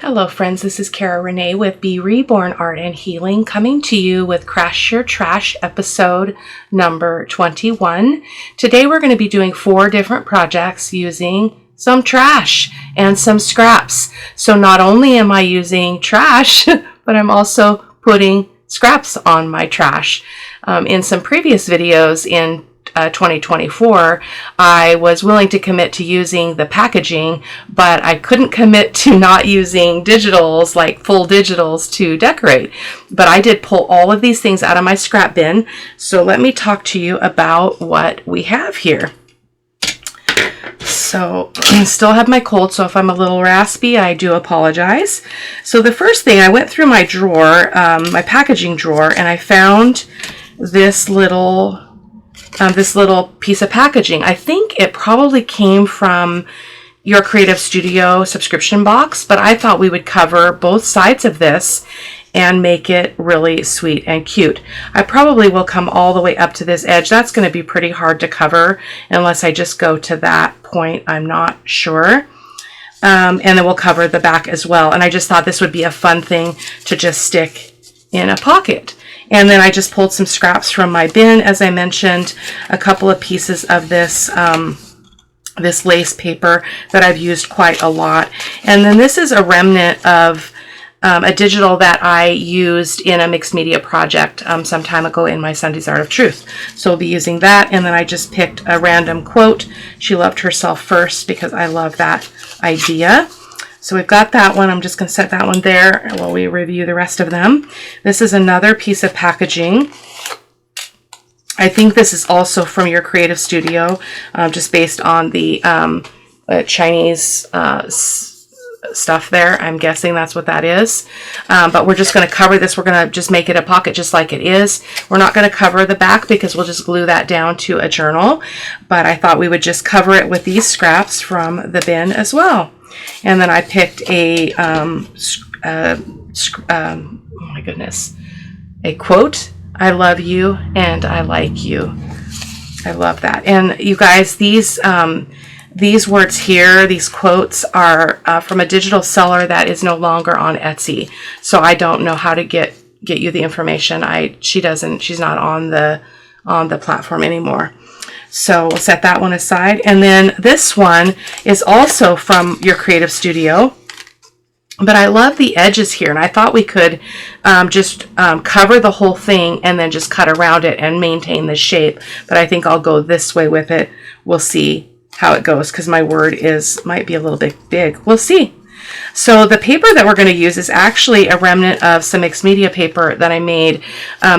Hello friends, this is Cara-Renee with B.Reborn Art and Healing, coming to you with Crash Your Trash episode number 21. Today we're going to be doing 4 different projects using some trash and some scraps. So not only am I using trash, but I'm also putting scraps on my trash. In some previous videos in 2024, I was willing to commit to using the packaging, but I couldn't commit to not using digitals, like full digitals, to decorate. But I did pull all of these things out of my scrap bin. So let me talk to you about what we have here. So I still have my cold, so if I'm a little raspy, I do apologize. So the first thing, I went through my drawer, my packaging drawer, and I found this little piece of packaging. I think it probably came from your Creative Studio subscription box, but I thought we would cover both sides of this and make it really sweet and cute. I probably will come all the way up to this edge. That's going to be pretty hard to cover unless I just go to that point. I'm not sure. And then we'll cover the back as well. And I just thought this would be a fun thing to just stick in a pocket. And then I just pulled some scraps from my bin, as I mentioned, a couple of pieces of this this lace paper that I've used quite a lot. And then this is a remnant of a digital that I used in a mixed media project some time ago in my Sunday's Art of Truth. So we'll be using that. And then I just picked a random quote. She loved herself first, because I love that idea. So we've got that one. I'm just going to set that one there while we review the rest of them. This is another piece of packaging. I think this is also from your Creative Studio, just based on the Chinese stuff there. I'm guessing that's what that is. But we're just going to cover this. We're going to just make it a pocket just like it is. We're not going to cover the back because we'll just glue that down to a journal. But I thought we would just cover it with these scraps from the bin as well. And then I picked a, oh my goodness, a quote. I love you and I like you. I love that. And you guys, these words here, these quotes are from a digital seller that is no longer on Etsy. So I don't know how to get you the information. She's not on the platform anymore. So we'll set that one aside. And then this one is also from your Creative Studio. But I love the edges here. And I thought we could just cover the whole thing and then just cut around it and maintain the shape. But I think I'll go this way with it. We'll see how it goes, because my word might be a little bit big. We'll see. So the paper that we're going to use is actually a remnant of some mixed media paper that I made.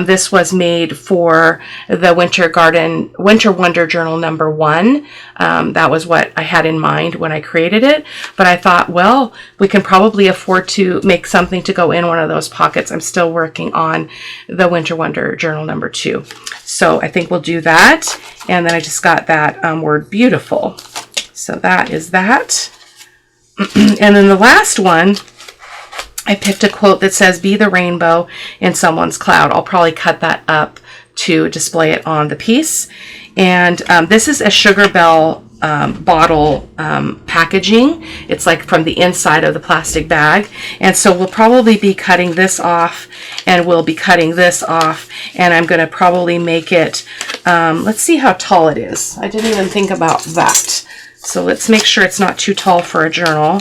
This was made for the Winter Wonder Journal number 1. That was what I had in mind when I created it. But I thought, well, we can probably afford to make something to go in one of those pockets. I'm still working on the Winter Wonder Journal number 2. So I think we'll do that. And then I just got that word beautiful. So that is that. And then the last one, I picked a quote that says, "Be the rainbow in someone's cloud." I'll probably cut that up to display it on the piece. And this is a Sugar Bell bottle packaging. It's like from the inside of the plastic bag. And so we'll probably be cutting this off, and we'll be cutting this off. And I'm going to probably make it, let's see how tall it is. I didn't even think about that. So let's make sure it's not too tall for a journal.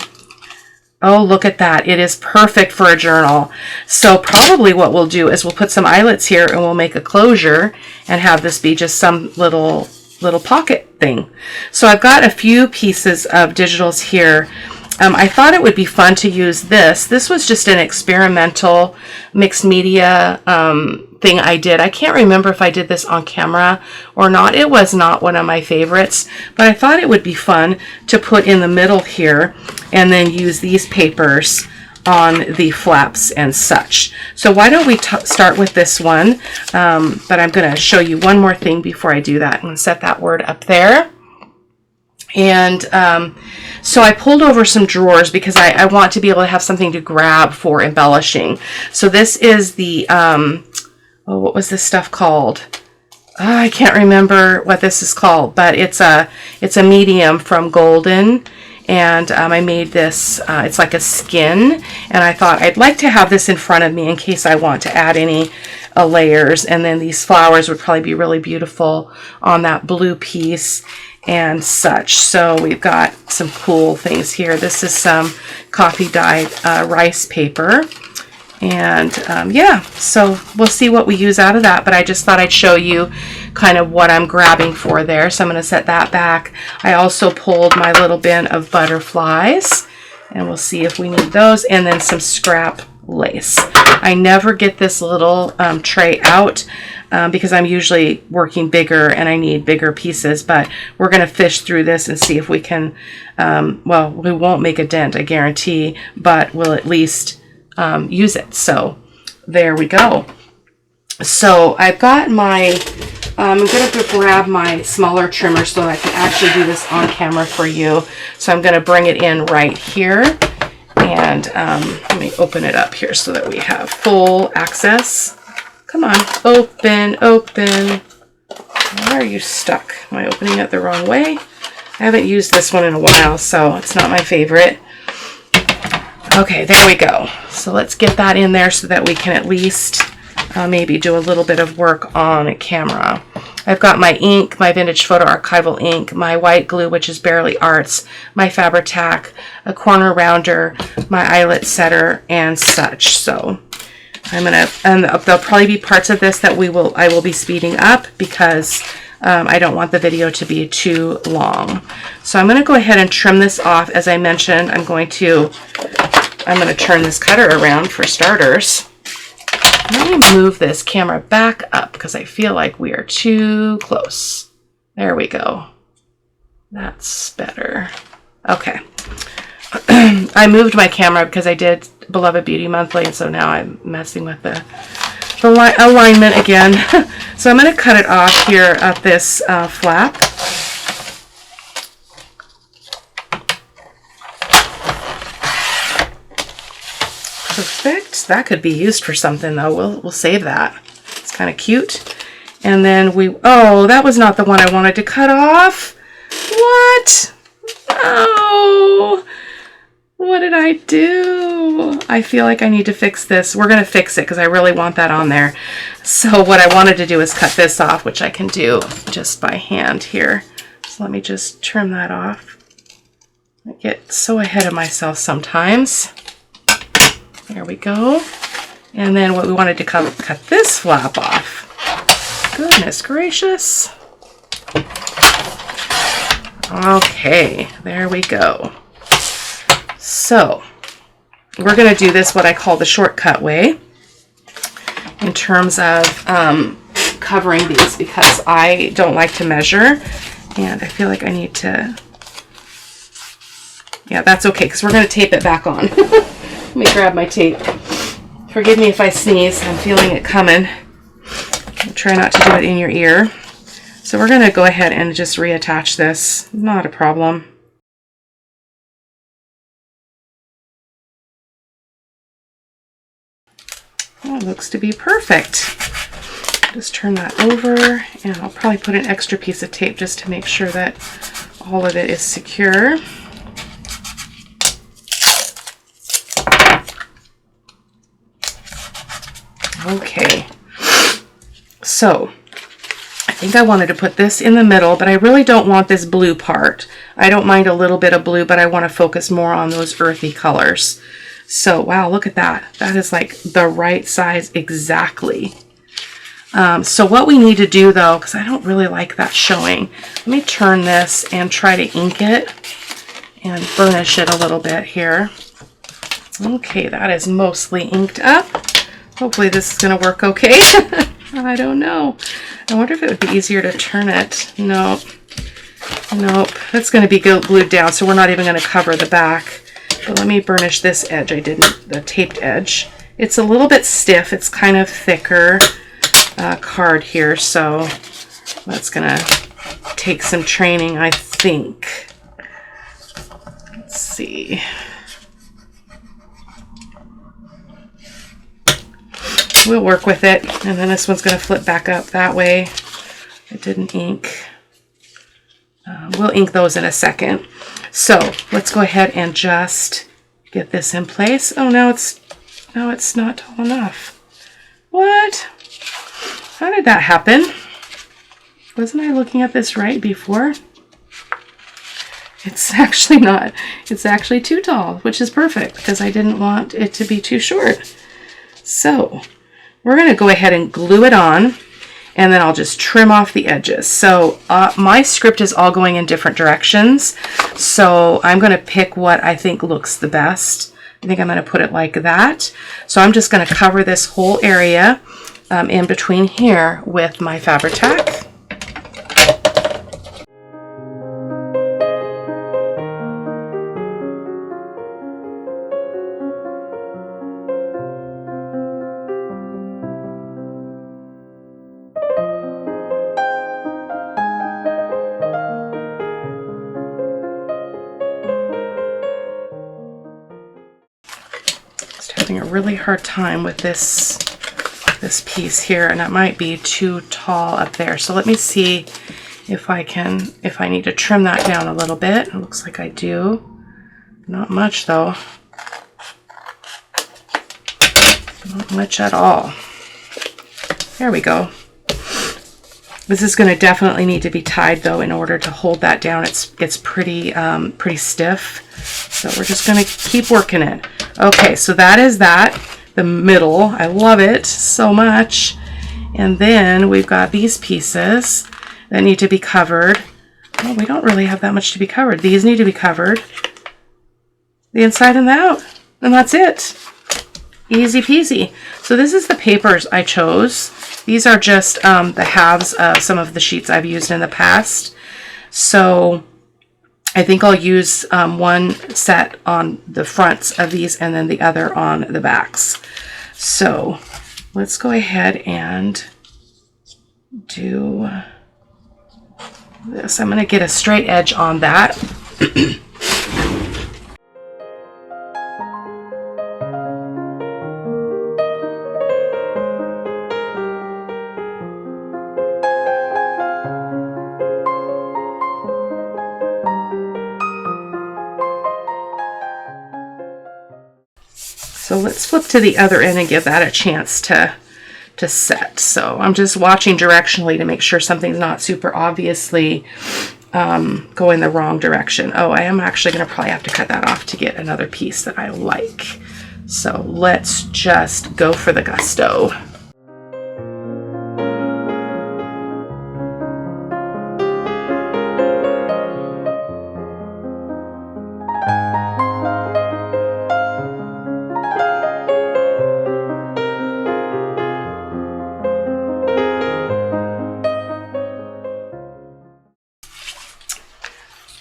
Oh, look at that. It is perfect for a journal. So probably what we'll do is we'll put some eyelets here and we'll make a closure and have this be just some little pocket thing. So I've got a few pieces of digitals here. I thought it would be fun to use this. This was just an experimental mixed media thing I did. I can't remember if I did this on camera or not. It was not one of my favorites, but I thought it would be fun to put in the middle here and then use these papers on the flaps and such. So why don't we start with this one? But I'm going to show you one more thing before I do that. I'm going to set that word up there. And so I pulled over some drawers because I want to be able to have something to grab for embellishing. So this is the, what was this stuff called? I can't remember what this is called, but it's a medium from Golden. and I made this, it's like a skin, and I thought I'd like to have this in front of me in case I want to add any layers, and then these flowers would probably be really beautiful on that blue piece and such. So we've got some cool things here. This is some coffee dyed rice paper. And yeah, so we'll see what we use out of that, but I just thought I'd show you kind of what I'm grabbing for there. So I'm going to set that back. I also pulled my little bin of butterflies, and we'll see if we need those, and then some scrap lace. I never get this little tray out because I'm usually working bigger and I need bigger pieces, but we're going to fish through this and see if we can, well, we won't make a dent, I guarantee, but we'll at least use it. So there we go. So I've got my, I'm going to grab my smaller trimmer so I can actually do this on camera for you. So I'm going to bring it in right here, and let me open it up here so that we have full access. Come on, open, open. Why are you stuck? Am I opening it the wrong way? I haven't used this one in a while, so it's not my favorite. Okay, there we go. So let's get that in there so that we can at least maybe do a little bit of work on camera. I've got my ink, my vintage photo archival ink, my white glue, which is Barely Arts, my Fabri-Tac, a corner rounder, my eyelet setter, and such. So I'm gonna, and there'll probably be parts of this that I will be speeding up because I don't want the video to be too long. So I'm going to go ahead and trim this off. As I mentioned, I'm going to turn this cutter around for starters. Let me move this camera back up because I feel like we are too close. There we go. That's better. Okay. I moved my camera because I did Beloved Beauty Monthly, and so now I'm messing with the alignment again. So I'm going to cut it off here at this flap. Perfect. That could be used for something though. We'll save that. It's kind of cute. And then oh, that was not the one I wanted to cut off. What? No. What did I do? I feel like I need to fix this. We're going to fix it because I really want that on there. So what I wanted to do is cut this off, which I can do just by hand here. So let me just trim that off. I get so ahead of myself sometimes. There we go. And then what we wanted to cut this flap off. Goodness gracious. Okay, there we go. So we're going to do this what I call the shortcut way in terms of covering these, because I don't like to measure and I feel like I need to, yeah, that's okay because we're going to tape it back on. Let me grab my tape. Forgive me if I sneeze. I'm feeling it coming. I'll try not to do it in your ear. So we're going to go ahead and just reattach this. Not a problem. That looks to be perfect. Just turn that over, and I'll probably put an extra piece of tape just to make sure that all of it is secure. Okay, so I think I wanted to put this in the middle, but I really don't want this blue part. I don't mind a little bit of blue, but I want to focus more on those earthy colors. So, wow, look at that. That is like the right size exactly. So what we need to do though, because I don't really like that showing, let me turn this and try to ink it and burnish it a little bit here. Okay, that is mostly inked up. Hopefully this is going to work okay. I don't know. I wonder if it would be easier to turn it. Nope. Nope. It's going to be glued down, so we're not even going to cover the back. But let me burnish this edge. I didn't, the taped edge. It's a little bit stiff. It's kind of thicker card here, so that's going to take some training, I think. Let's see. We'll work with it, and then this one's going to flip back up that way. It didn't ink. we'll ink those in a second. So let's go ahead and just get this in place. Oh, now it's not tall enough. What? How did that happen? Wasn't I looking at this right before? It's actually not. It's actually too tall, which is perfect because I didn't want it to be too short. So we're going to go ahead and glue it on, and then I'll just trim off the edges. So my script is all going in different directions. So I'm going to pick what I think looks the best. I think I'm going to put it like that. So I'm just going to cover this whole area in between here with my Fabri-Tac. Having a really hard time with this piece here, and it might be too tall up there. So let me see if I need to trim that down a little bit. It looks like I do. Not much though. Not much at all. There we go. This is going to definitely need to be tied though in order to hold that down. It's pretty stiff. So we're just going to keep working it. Okay, so that is that. The middle, I love it so much. And then we've got these pieces that need to be covered. Oh, we don't really have that much to be covered. These need to be covered. The inside and the out. And that's it. Easy peasy. So this is the papers I chose. These are just the halves of some of the sheets I've used in the past. So I think I'll use one set on the fronts of these and then the other on the backs. So let's go ahead and do this. I'm going to get a straight edge on that. So let's flip to the other end and give that a chance to set. So I'm just watching directionally to make sure something's not super obviously going the wrong direction. Oh, I am actually going to probably have to cut that off to get another piece that I like. So let's just go for the gusto.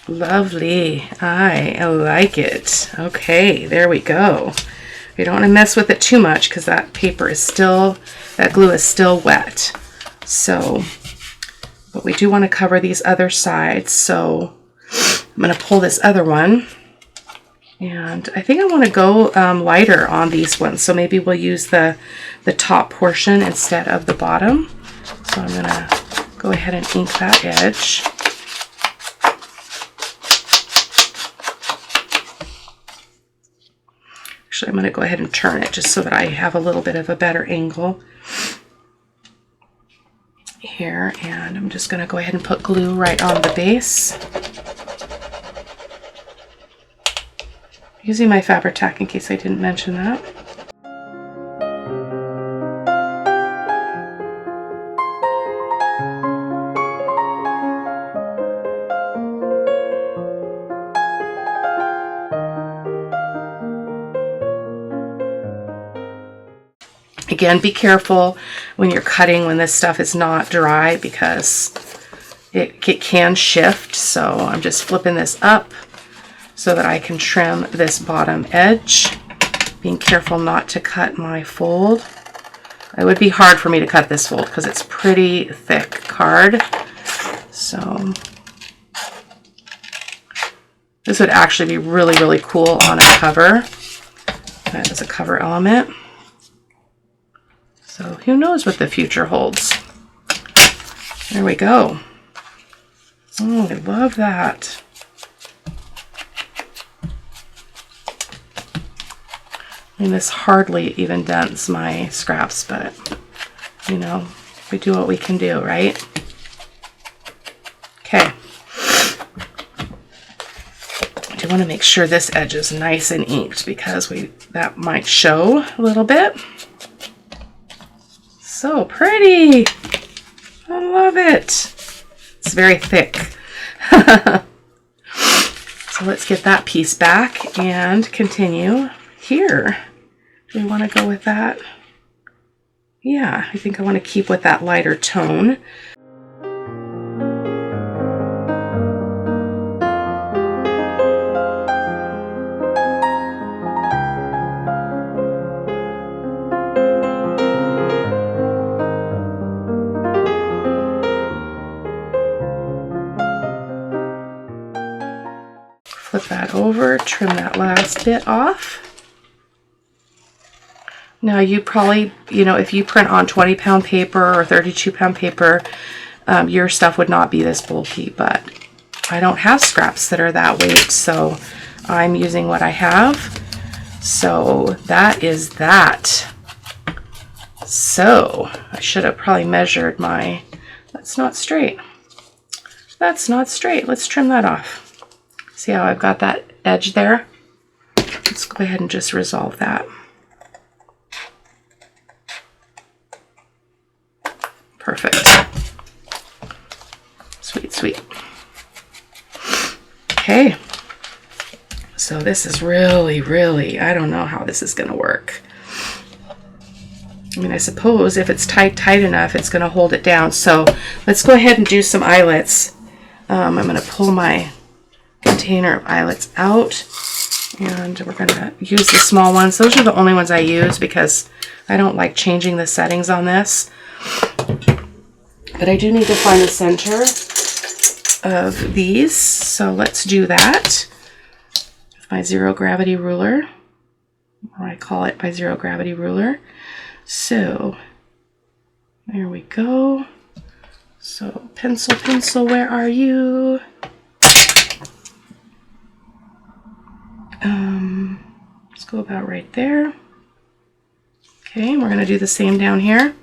Lovely. I like it. Okay, there we go. We don't want to mess with it too much because that paper is still, that glue is still wet. So, but we do want to cover these other sides. So I'm going to pull this other one. And I think I want to go lighter on these ones. So maybe we'll use the top portion instead of the bottom. So I'm going to go ahead and ink that edge. Actually, I'm going to go ahead and turn it just so that I have a little bit of a better angle here. And I'm just going to go ahead and put glue right on the base. Using my Fabri-Tac in case I didn't mention that. Again, be careful when you're cutting when this stuff is not dry because it can shift. So I'm just flipping this up so that I can trim this bottom edge. Being careful not to cut my fold. It would be hard for me to cut this fold because it's pretty thick card. So this would actually be really, really cool on a cover. That is a cover element. So who knows what the future holds. There we go. Oh, I love that. I mean, this hardly even dents my scraps, but, you know, we do what we can do, right? Okay. I do want to make sure this edge is nice and inked because that might show a little bit. So pretty. I love it. It's very thick. So let's get that piece back and continue here. Do we want to go with that? Yeah, I think I want to keep with that lighter tone. Flip that over, trim that last bit off. Now you probably, you know, if you print on 20-pound paper or 32-pound paper, your stuff would not be this bulky, but I don't have scraps that are that weight, so I'm using what I have. So that is that. So I should have probably measured my, that's not straight. That's not straight. Let's trim that off. See how I've got that edge there? Let's go ahead and just resolve that. Perfect. Sweet, sweet. Okay. So this is really, I don't know how this is going to work. I mean, I suppose if it's tight enough, it's going to hold it down. So let's go ahead and do some eyelets. I'm going to pull my container of eyelets out, and we're going to use the small ones. Those are the only ones I use because I don't like changing the settings on this. But I do need to find the center of these, so let's do that with my zero gravity ruler, or I call it my zero gravity ruler. So there we go. So pencil, where are you? Let's go about right there. Okay, and we're going to do the same down here.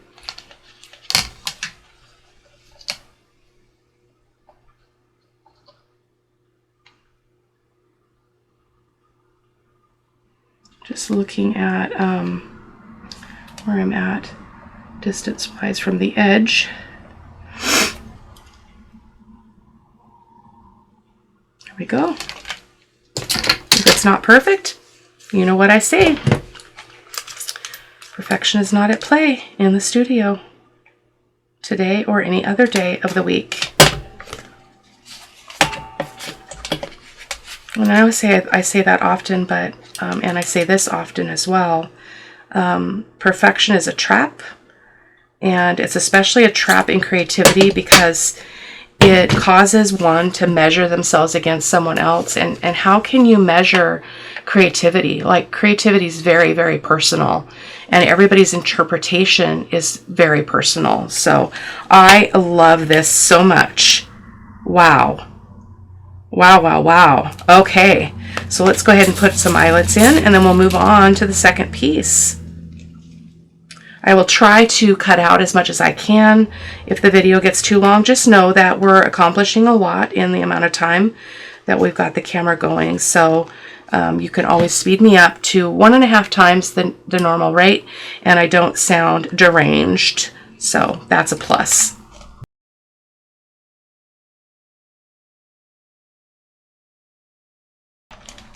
Just looking at where I'm at distance-wise from the edge. There we go. If it's not perfect, you know what I say. Perfection is not at play in the studio today or any other day of the week. And I say that often, but and I say this often as well. Perfection is a trap, and it's especially a trap in creativity because it causes one to measure themselves against someone else. And how can you measure creativity? Like, creativity is very, very personal, and everybody's interpretation is very personal. So I love this so much. Wow. Wow, wow, wow. Okay, so let's go ahead and put some eyelets in, and then we'll move on to the second piece. I will try to cut out as much as I can. If the video gets too long, just know that we're accomplishing a lot in the amount of time that we've got the camera going. So you can always speed me up to 1.5 times the normal rate, and I don't sound deranged. So that's a plus.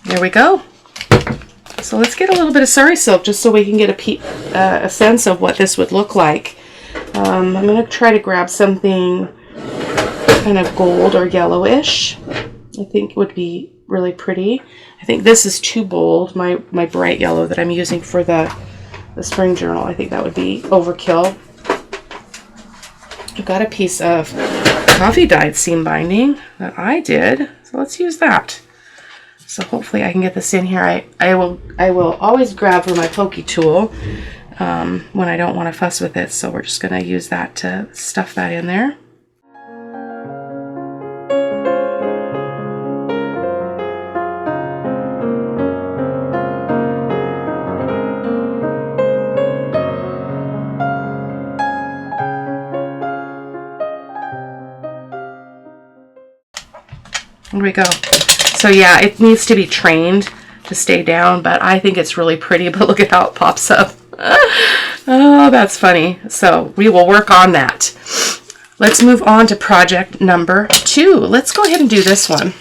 There we go. So let's get a little bit of sari silk just so we can get a sense of what this would look like. I'm going to try to grab something kind of gold or yellowish. I think would be really pretty. I think this is too bold, my bright yellow that I'm using for the spring journal. I think that would be overkill. I've got a piece of coffee dyed seam binding that I did, so let's use that. So hopefully I can get this in here. I will always grab for my pokey tool when I don't want to fuss with it. So we're just going to use that to stuff that in there. we go. So yeah, it needs to be trained to stay down, but I think it's really pretty. But look at how it pops up. Oh, that's funny. So we will work on that. Let's move on to project number 2. Let's go ahead and do this one.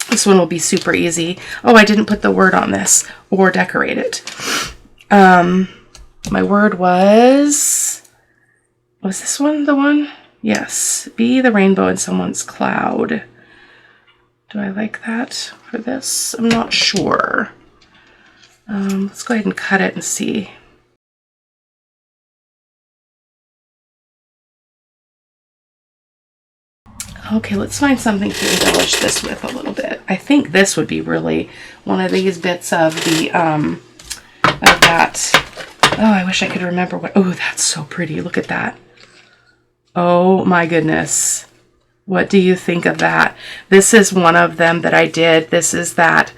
This one will be super easy. Oh, I didn't put the word on this or decorate it. My word was this one the one? Yes. Be the rainbow in someone's cloud. Do I like that for this? I'm not sure. Let's go ahead and cut it and see. Okay, let's find something to embellish this with a little bit. I think this would be really one of these bits of the of that. Oh, I wish I could remember what. Oh, that's so pretty. Look at that. Oh my goodness. What do you think of that? This is one of them that I did. This is that.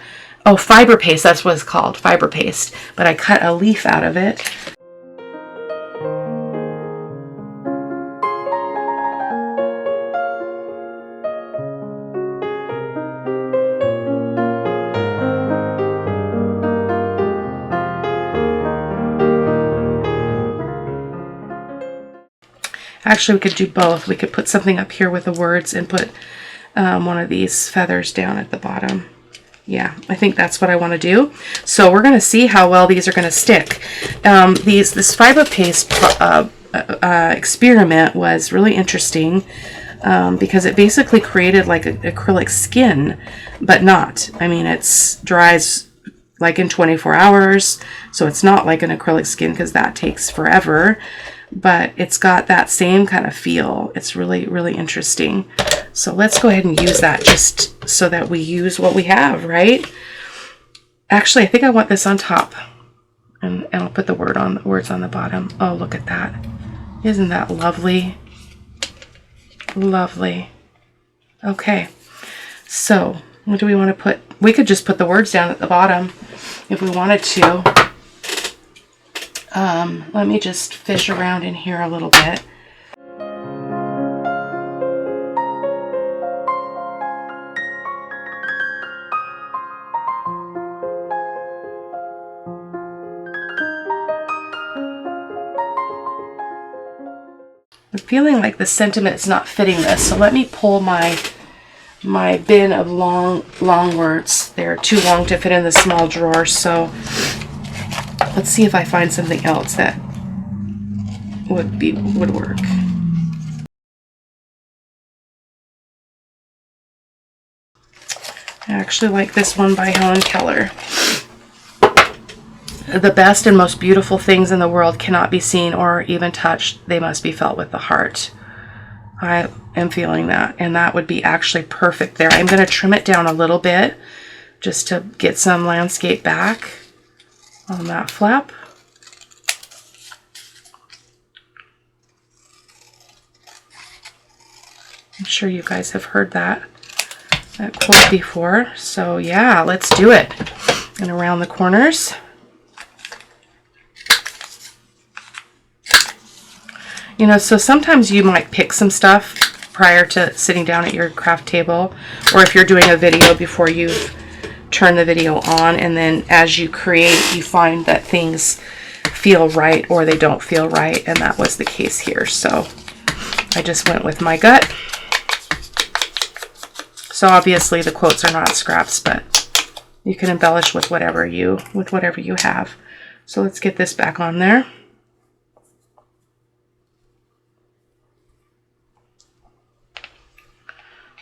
Oh, fiber paste. That's what it's called, fiber paste. But I cut a leaf out of it. Actually, we could do both. We could put something up here with the words and put one of these feathers down at the bottom. Yeah, I think that's what I want to do. So we're going to see how well these are going to stick. This fiber paste experiment was really interesting because it basically created like an acrylic skin, but not. I mean, it dries like in 24 hours, so it's not like an acrylic skin because that takes forever. But it's got that same kind of feel. It's really, really interesting. So let's go ahead and use that just so that we use what we have, right? Actually, I think I want this on top. And I'll put the words on the bottom. Oh, look at that. Isn't that lovely? Lovely. Okay. So what do we want to put? We could just put the words down at the bottom if we wanted to. Let me just fish around in here a little bit. I'm feeling like the sentiment is not fitting this, so let me pull my bin of long words. They're too long to fit in the small drawer, so let's see if I find something else that would work. I actually like this one by Helen Keller. The best and most beautiful things in the world cannot be seen or even touched. They must be felt with the heart. I am feeling that, and that would be actually perfect there. I'm going to trim it down a little bit just to get some landscape back on that flap. I'm sure you guys have heard that quote before. So yeah, let's do it. And around the corners. You know, so sometimes you might pick some stuff prior to sitting down at your craft table, or if you're doing a video before you've turned the video on, and then as you create, you find that things feel right or they don't feel right, and that was the case here. So I just went with my gut. So obviously the quotes are not scraps, but you can embellish with whatever you have. So let's get this back on there.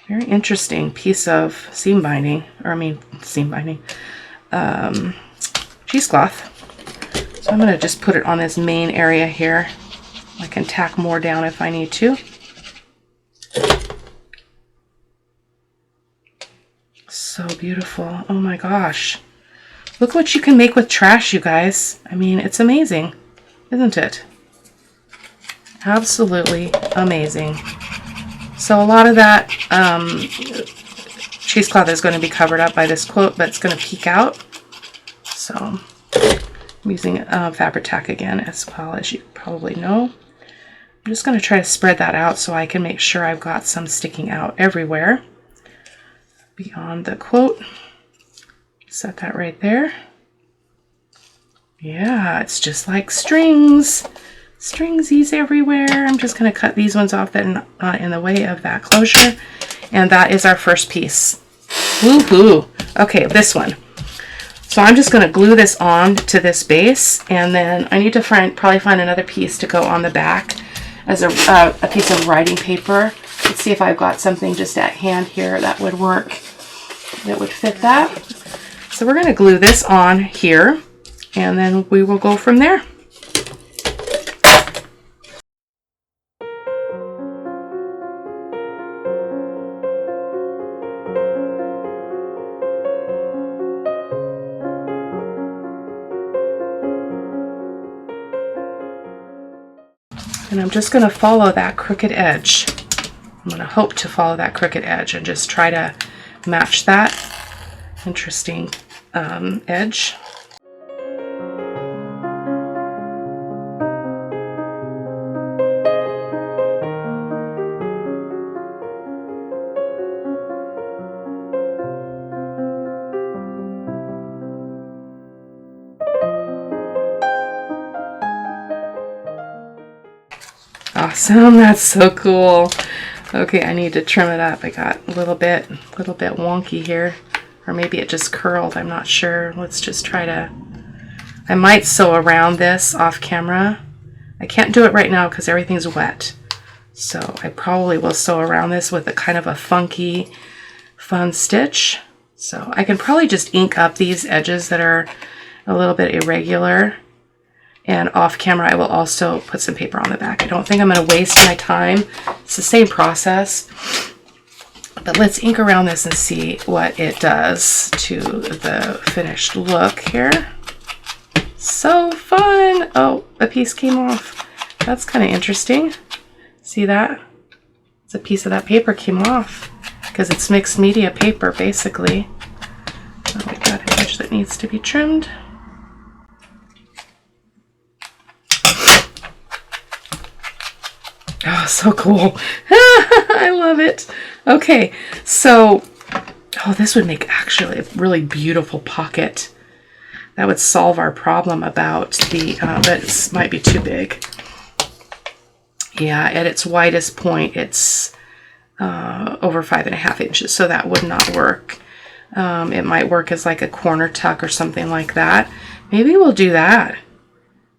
Very interesting piece of seam binding, cheesecloth. So I'm going to just put it on this main area here. I can tack more down if I need to. So beautiful. Oh my gosh. Look what you can make with trash, you guys. I mean, it's amazing, isn't it? Absolutely amazing. So a lot of that cheesecloth is going to be covered up by this quote, but it's going to peek out. So I'm using Fabri-Tac again, as well, as you probably know. I'm just going to try to spread that out so I can make sure I've got some sticking out everywhere. beyond the quote. Set that right there. Yeah, it's just like strings. Stringsies everywhere. I'm just going to cut these ones off that are not in the way of that closure. And that is our first piece. Woohoo! Okay, this one. So I'm just going to glue this on to this base, and then I need to probably find another piece to go on the back as a piece of writing paper. Let's see if I've got something just at hand here that would work, that would fit that. So we're going to glue this on here, and then we will go from there. And I'm just going to follow that crooked edge. I'm going to hope to follow that crooked edge and just try to match that interesting edge. Awesome, that's so cool. Okay, I need to trim it up. I got a little bit wonky here, or maybe it just curled. I'm not sure. Let's just try to. I might sew around this off camera. I can't do it right now because everything's wet. So I probably will sew around this with a kind of a funky, fun stitch. So I can probably just ink up these edges that are a little bit irregular. And off camera, I will also put some paper on the back. I don't think I'm going to waste my time. It's the same process. But let's ink around this and see what it does to the finished look here. So fun! Oh, a piece came off. That's kind of interesting. See that? It's a piece of that paper came off because it's mixed media paper, basically. Oh, we've got an edge that needs to be trimmed. Oh, so cool. I love it. Okay, so, oh, this would make actually a really beautiful pocket. That would solve our problem about the, that might be too big. Yeah, at its widest point, it's over 5.5 inches, so that would not work. It might work as like a corner tuck or something like that. Maybe we'll do that.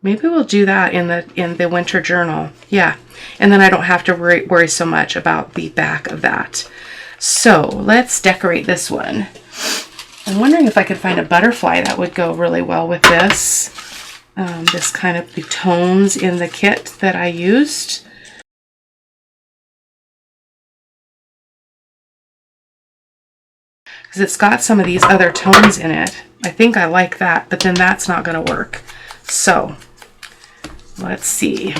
Maybe we'll do that in the winter journal. Yeah, and then I don't have to worry so much about the back of that. So let's decorate this one. I'm wondering if I could find a butterfly that would go really well with this. This kind of the tones in the kit that I used. Because it's got some of these other tones in it. I think I like that, but then that's not going to work. So let's see.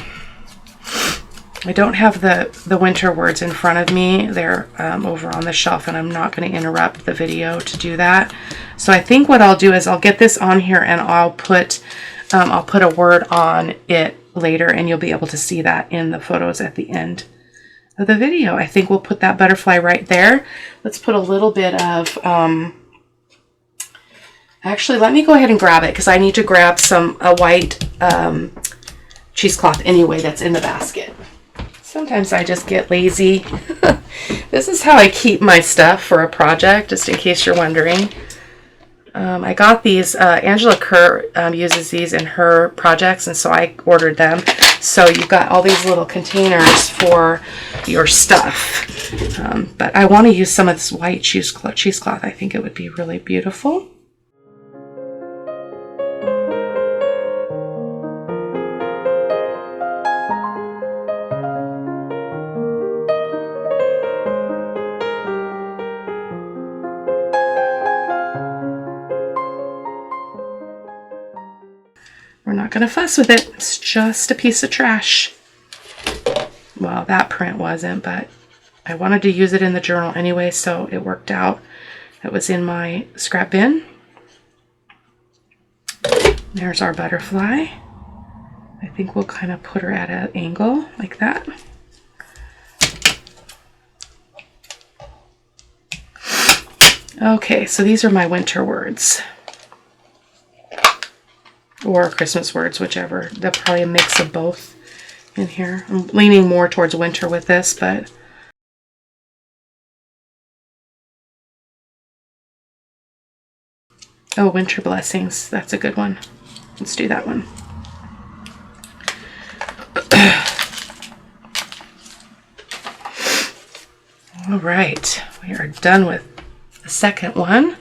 I don't have the winter words in front of me. They're over on the shelf, and I'm not going to interrupt the video to do that. So I think what I'll do is I'll get this on here, and I'll put a word on it later, and you'll be able to see that in the photos at the end of the video. I think we'll put that butterfly right there. Let's put a little bit of actually, let me go ahead and grab it because I need to grab a white cheesecloth anyway that's in the basket. Sometimes I just get lazy. This is how I keep my stuff for a project, just in case you're wondering. I got these, Angela Kerr uses these in her projects, and so I ordered them. So you've got all these little containers for your stuff. But I want to use some of this white cheesecloth. I think it would be really beautiful. We're not going to fuss with it. It's just a piece of trash. Well, that print wasn't, but I wanted to use it in the journal anyway, so it worked out. It was in my scrap bin. There's our butterfly. I think we'll kind of put her at an angle like that. Okay, so these are my winter words. Or Christmas words, whichever. They're probably a mix of both in here. I'm leaning more towards winter with this, but... Oh, winter blessings. That's a good one. Let's do that one. All right, we are done with the second one.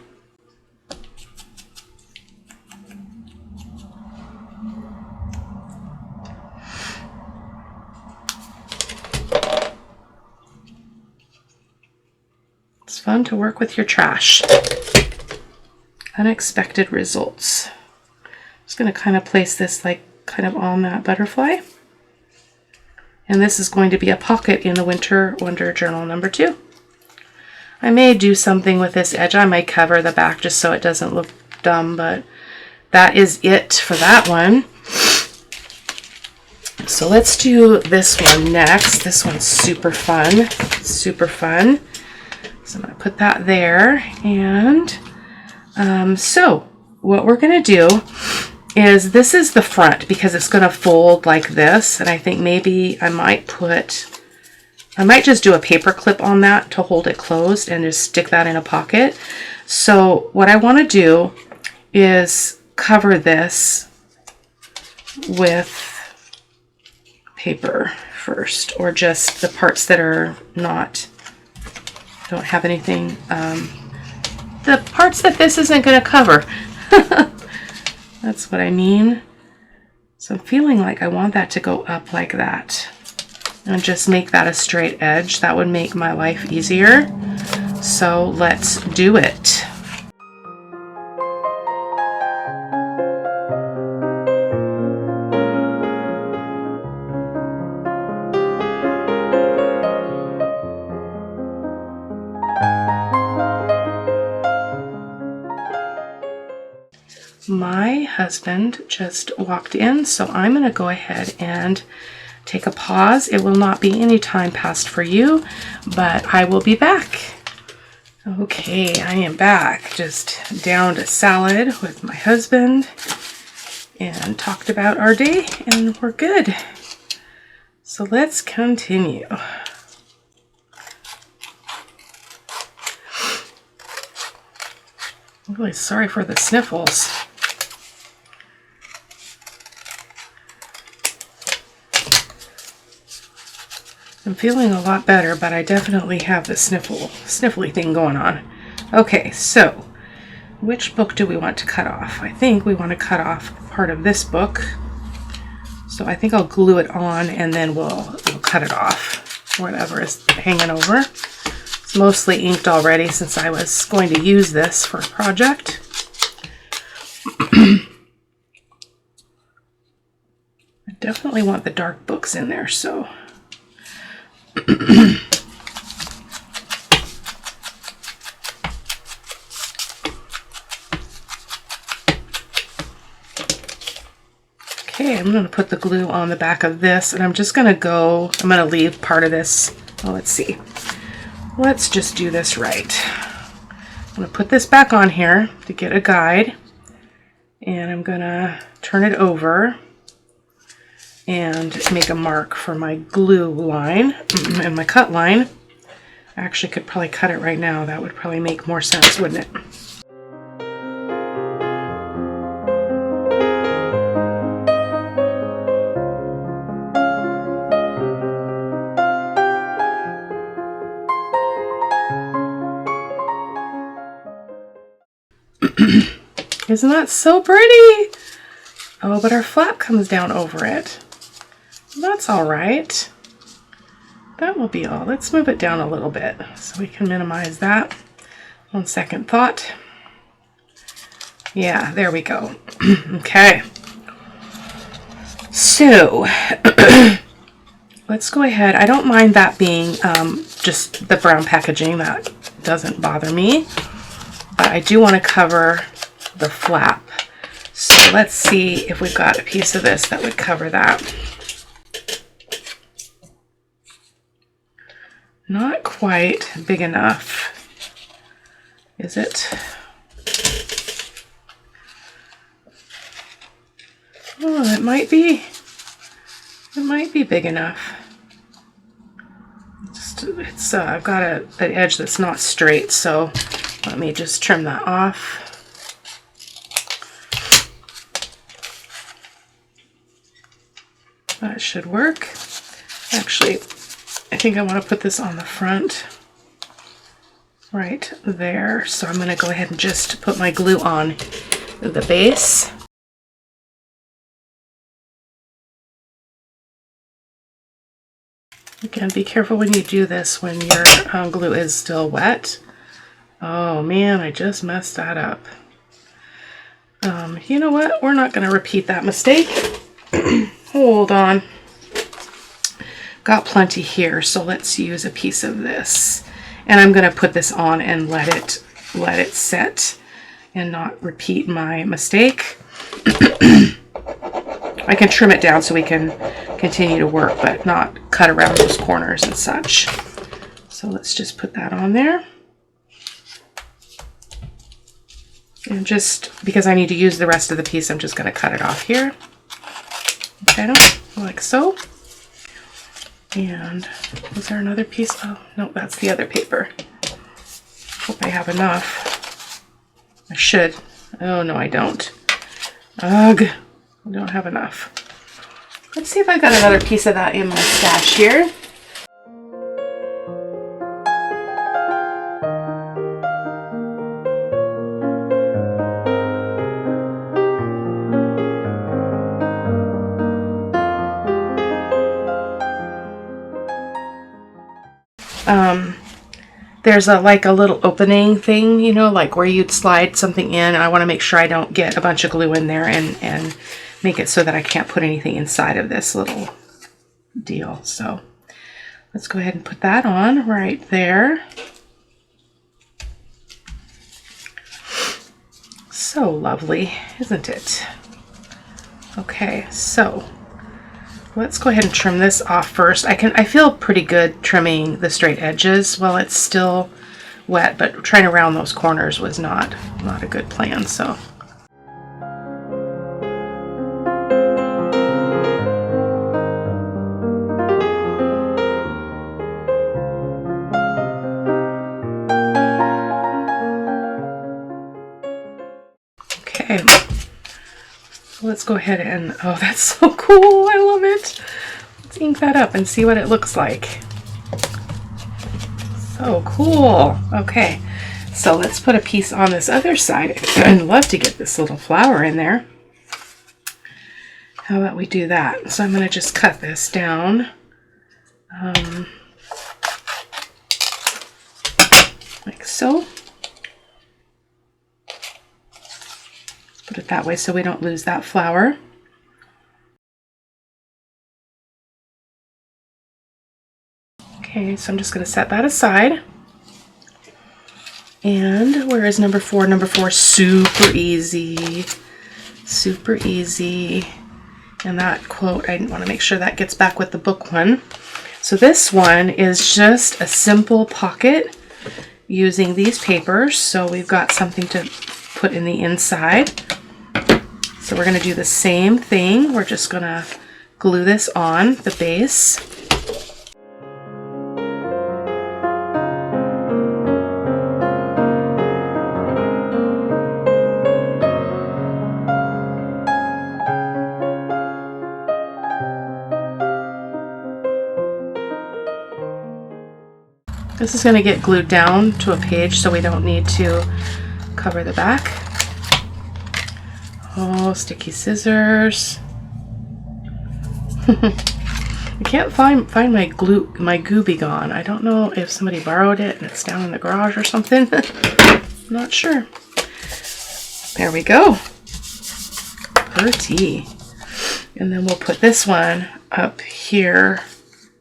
It's fun to work with your trash. Unexpected results. I'm just going to kind of place this like kind of on that butterfly. And this is going to be a pocket in the Winter Wonder Journal number 2. I may do something with this edge. I might cover the back just so it doesn't look dumb, but that is it for that one. So let's do this one next. This one's super fun. Super fun. So I'm going to put that there. And so what we're going to do is, this is the front because it's going to fold like this. And I think maybe I might just do a paper clip on that to hold it closed and just stick that in a pocket. So what I want to do is cover this with paper first, or just the parts that are don't have anything, the parts that this isn't going to cover. That's what I mean. So I'm feeling like I want that to go up like that and just make that a straight edge. That would make my life easier. So let's do it. My husband just walked in, so I'm going to go ahead and take a pause. It will not be any time passed for you, but I will be back. Okay, I am back. Just downed a salad with my husband and talked about our day, and we're good. So let's continue. I'm really sorry for the sniffles. I'm feeling a lot better, but I definitely have the sniffly thing going on. Okay, so which book do we want to cut off? I think we want to cut off part of this book. So I think I'll glue it on and then we'll cut it off, whatever is hanging over. It's mostly inked already since I was going to use this for a project. I definitely want the dark books in there, so... Okay, I'm going to put the glue on the back of this, and I'm going to leave part of this. Oh, let's see. Let's just do this right. I'm going to put this back on here to get a guide, and I'm going to turn it over and make a mark for my glue line and my cut line. I actually could probably cut it right now. That would probably make more sense, wouldn't it? Isn't that so pretty? Oh, but our flap comes down over it. That's all right. That will be all. Let's move it down a little bit so we can minimize that. On second thought. Yeah, there we go. Okay. So, let's go ahead. I don't mind that being just the brown packaging. That doesn't bother me. But I do want to cover the flap. So let's see if we've got a piece of this that would cover that. Not quite big enough. Is it? Oh, it might be big enough. It's I've got an edge that's not straight, so let me just trim that off. That should work. Actually, I think I want to put this on the front right there. So I'm going to go ahead and just put my glue on the base. Again, be careful when you do this when your glue is still wet. Oh man, I just messed that up. You know what? We're not going to repeat that mistake. Hold on. Got plenty here, so let's use a piece of this. And I'm going to put this on and let it set and not repeat my mistake. I can trim it down so we can continue to work, but not cut around those corners and such. So let's just put that on there. And just because I need to use the rest of the piece, I'm just going to cut it off here. Okay, like so. And is there another piece? Oh, no, that's the other paper. Hope I have enough. I should. Oh, no, I don't. Ugh, I don't have enough. Let's see if I got another piece of that in my stash here. There's like a little opening thing, you know, like where you'd slide something in. I want to make sure I don't get a bunch of glue in there and make it so that I can't put anything inside of this little deal. So let's go ahead and put that on right there. So lovely, isn't it? Okay, so let's go ahead and trim this off first. I feel pretty good trimming the straight edges while it's still wet, but trying to round those corners was not a good plan. So okay. Let's go ahead and, oh, that's so cool. I love it. Let's ink that up and see what it looks like. So cool. Okay, so let's put a piece on this other side. I'd love to get this little flower in there. How about we do that? So I'm going to just cut this down. Like so. Put it that way so we don't lose that flower. Okay, so I'm just going to set that aside. And where is number 4? Number 4, super easy. Super easy. And that quote, I want to make sure that gets back with the book one. So this one is just a simple pocket using these papers. So we've got something to put in the inside. So we're going to do the same thing. We're just going to glue this on the base. This is going to get glued down to a page, so we don't need to cover the back. Oh, sticky scissors. I can't find my Gooby Gone. I don't know if somebody borrowed it and it's down in the garage or something. I'm not sure. There we go. Pretty. And then we'll put this one up here,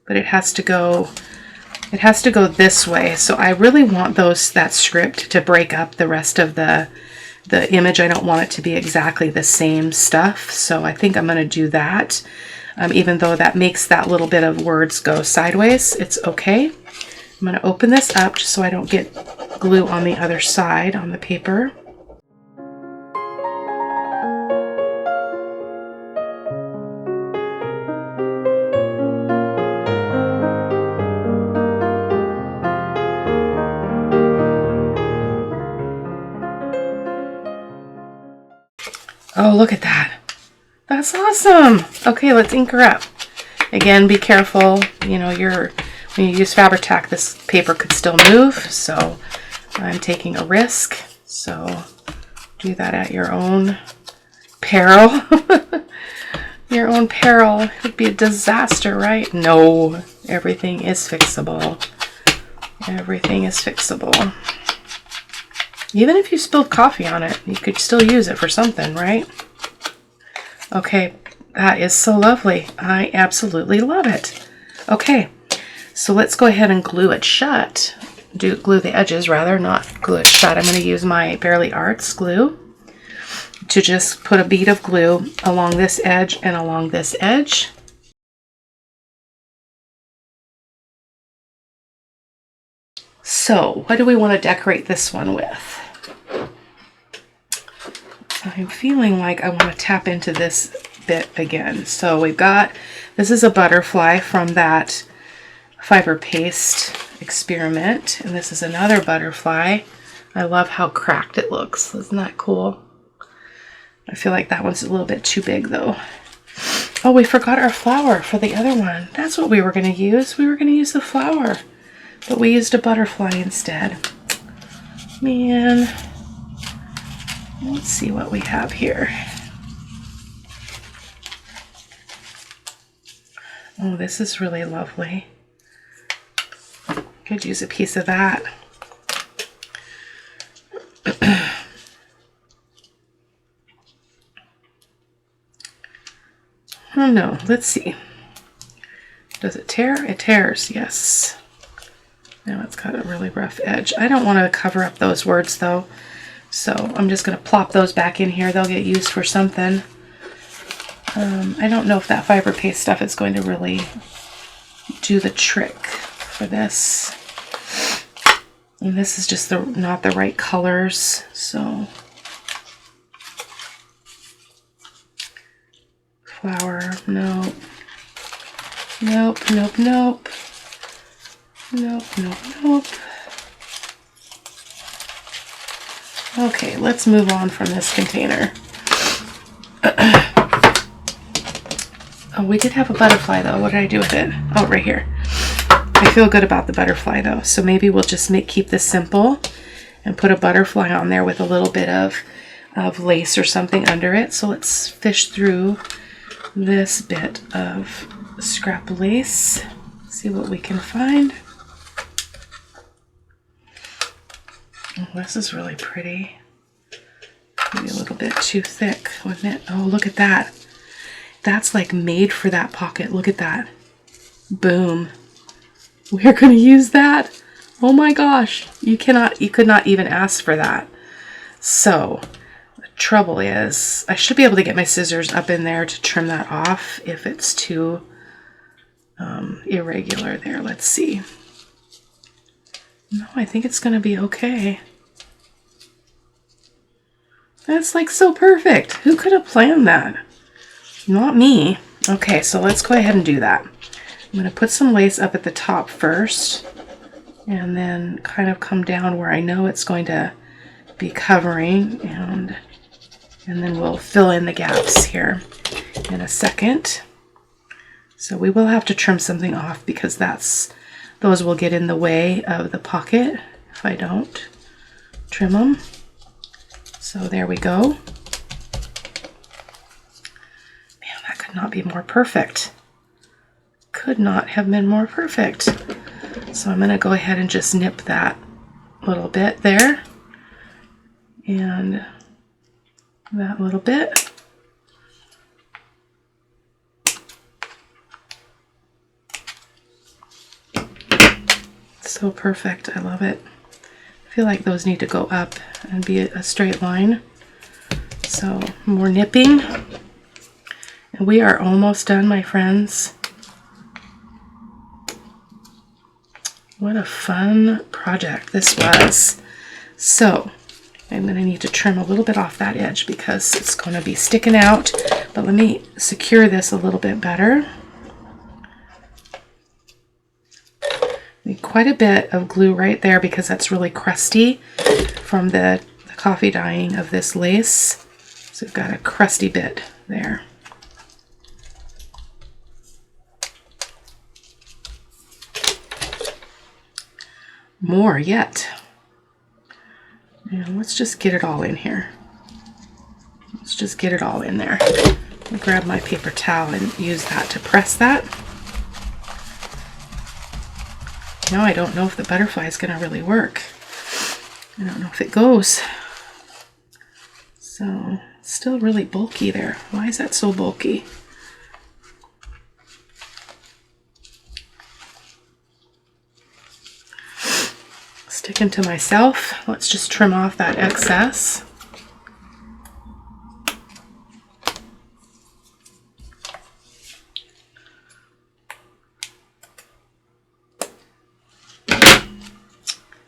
but it has to go this way. So I really want that script to break up the rest of the image. I don't want it to be exactly the same stuff. So I think I'm going to do that. Even though that makes that little bit of words go sideways, it's okay. I'm going to open this up just so I don't get glue on the other side on the paper. Oh, look at that. That's awesome. Okay, let's ink her up. Again, be careful. You know, when you use Fabri-Tac, this paper could still move, so I'm taking a risk. So do that at your own peril. Your own peril. It would be a disaster, right? No, everything is fixable. Everything is fixable. Even if you spilled coffee on it, you could still use it for something, right? Okay, that is so lovely. I absolutely love it. Okay, so let's go ahead and glue it shut. Glue the edges rather, not glue it shut. I'm going to use my Bearly Arts glue to just put a bead of glue along this edge and along this edge. So, what do we want to decorate this one with? I'm feeling like I want to tap into this bit again. So we've got, this is a butterfly from that fiber paste experiment, and this is another butterfly. I love how cracked it looks. Isn't that cool? I feel like that one's a little bit too big though. Oh, we forgot our flower for the other one. That's what we were going to use. We were going to use the flower, but we used a butterfly instead. Man. Let's see what we have here. Oh, this is really lovely. Could use a piece of that. Oh no, let's see. Does it tear? It tears, yes. Now it's got a really rough edge. I don't want to cover up those words though. So I'm just going to plop those back in here. They'll get used for something. I don't know if that fiber paste stuff is going to really do the trick for this. And this is just not the right colors. So flower, no. Nope, nope, nope. Nope, nope, nope. Okay, let's move on from this container. Oh, we did have a butterfly though. What did I do with it? Oh, right here. I feel good about the butterfly though. So maybe we'll just keep this simple and put a butterfly on there with a little bit of lace or something under it. So let's fish through this bit of scrap lace. See what we can find. Oh, this is really pretty. Maybe a little bit too thick, wouldn't it? Oh, look at that. That's like made for that pocket. Look at that. Boom. We're going to use that. Oh my gosh. You could not even ask for that. So the trouble is, I should be able to get my scissors up in there to trim that off if it's too irregular there. Let's see. No, I think it's going to be okay. That's like so perfect. Who could have planned that? Not me. Okay, so let's go ahead and do that. I'm going to put some lace up at the top first and then kind of come down where I know it's going to be covering, and then we'll fill in the gaps here in a second. So we will have to trim something off because those will get in the way of the pocket if I don't trim them. So there we go. Man, that could not be more perfect. Could not have been more perfect. So I'm going to go ahead and just nip that little bit there. And that little bit. So perfect. I love it. I feel like those need to go up and be a straight line. So more nipping. And we are almost done, my friends. What a fun project this was. So I'm going to need to trim a little bit off that edge because it's going to be sticking out. But let me secure this a little bit better. Need quite a bit of glue right there because that's really crusty from the coffee dyeing of this lace. So we've got a crusty bit there. More yet. And let's just get it all in here. Let's just get it all in there. I'll grab my paper towel and use that to press that. Now I don't know if the butterfly is going to really work. I don't know if it goes. So it's still really bulky there. Why is that so bulky? Sticking to myself. Let's just trim off that excess.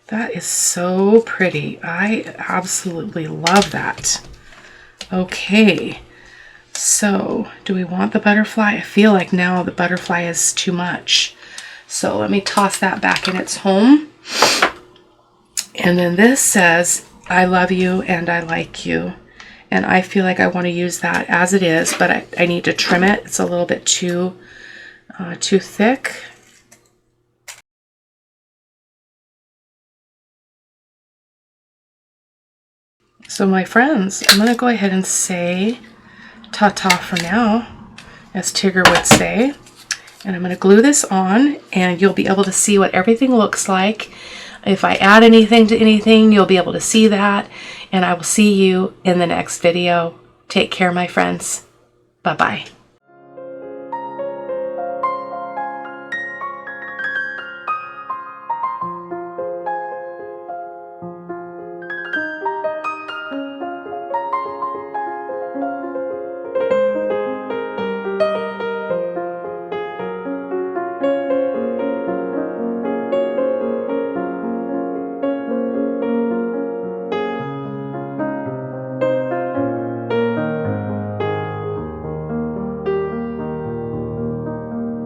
That is so pretty. I absolutely love that. Okay, so do we want the butterfly? I feel like now the butterfly is too much. So let me toss that back in its home. And then this says, I love you and I like you. And I feel like I want to use that as it is, but I need to trim it. It's a little bit too thick. So my friends, I'm going to go ahead and say ta-ta for now, as Tigger would say. And I'm going to glue this on, and you'll be able to see what everything looks like. If I add anything to anything, you'll be able to see that. And I will see you in the next video. Take care, my friends. Bye-bye.